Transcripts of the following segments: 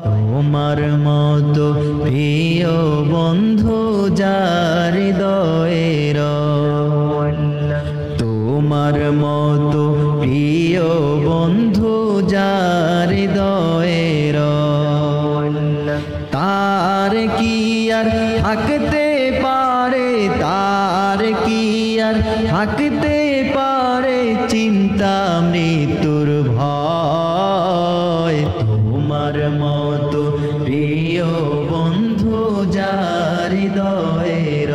তোমার মতো প্রিয় বন্ধু যার হৃদয়ের, তোমার মতো প্রিয় বন্ধু যার হৃদয়ের, তার কি আর থাকতে পারে, তার কি আর থাকতে পারে চিন্তা মৃত্যুর ভয়। তোমার মতো প্রিয় বন্ধু যার হৃদয়ের,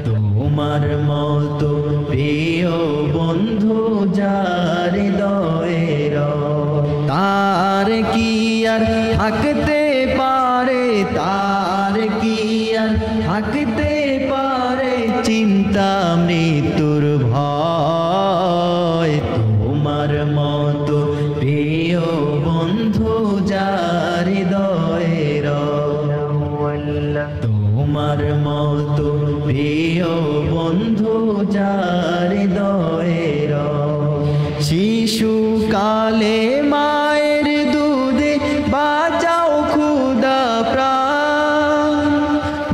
তোমার মতো প্রিয় বন্ধু যার হৃদয়ের, তার কি আর থাকতে পারে, তার কি আর থাকতে পারে চিন্তা মৃত্যুর ভয়। তোমার মতো প্রিয় বন্ধু যার হৃদয়ের, তোমার মতো প্রিয় বন্ধু যার হৃদয়ের। শিশুকালে মায়ের দুধে বাঁচাও ক্ষুধা প্রাণ,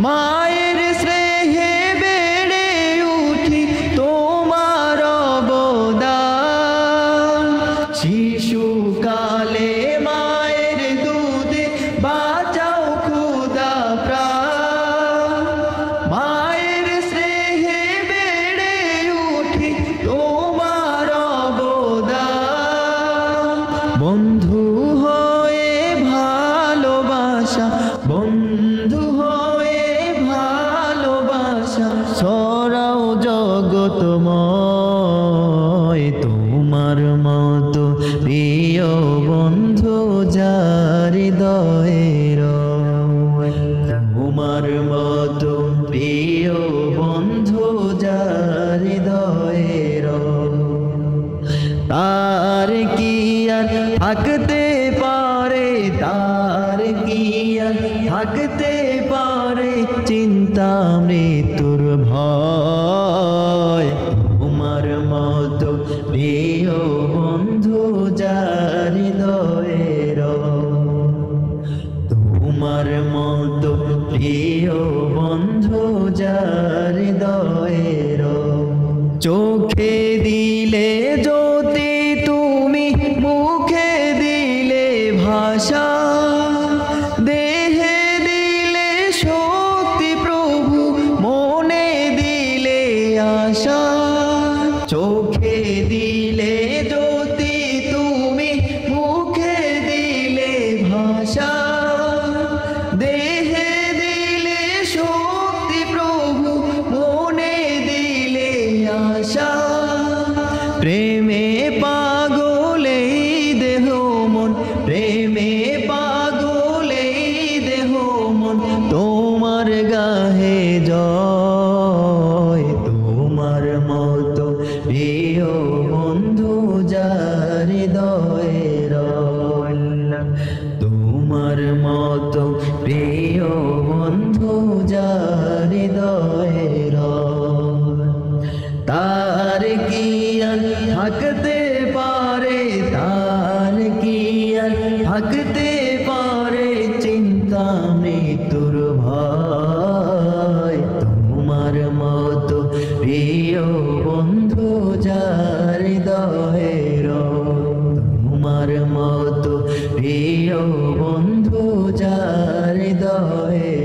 মায়ের স্নেহে বেড়ে উঠি তোমার অবদান। শিশুকালে মায়ের দুধে বাঁচাও ক্ষুধা প্রাণ, মায়ের স্নেহে বেড়ে উঠি তোমার অবদান। বন্ধু হয়ে ভালোবাসা, বন্ধু হয়ে ভালোবাসা ছড়াও জগতময়। তোমার মতো প্রিয় বন্ধু যার হৃদয়ের, তোমার মতো প্রিয় বন্ধু যার হৃদয়ের, তার কি আর থাকতে পারে, তার কি আর থাকতে পারে চিন্তা মৃত্যুর ভয়। তোমার মতো প্রিয় বন্ধু যার হৃদয়ের, তোমার মতো প্রিয় বন্ধু যার হৃদয়ের। চোখে দিলে জ্যোতি তুমি, মুখে দিলে ভাষা, দেহে দিলে শক্তি প্রভু, মনে দিলে আশা। চোখে দিলে জ্যোতি তুমি, মুখে দিলে ভাষা, দেহে দিলে শক্তি প্রভু, মনে দিলে আশা। প্রেমে পাগলে দেহ মন, প্রেমে পাগলে দেহ মন, তোমার গাহে জয়। তোমার মতো প্রিয় বন্ধু যার হৃদয়ের, তোমার মতো প্রিয় বন্ধু যার হৃদয়ের, তার কি আর থাকতে পারে, তার কি আর থাকতে পারে চিন্তা মৃত্যুর ভয়। তোমার মতো প্রিয় বন্ধু যার হৃদয়ের, তোমার মতো প্রিয় বন্ধু যার হৃদয়ের।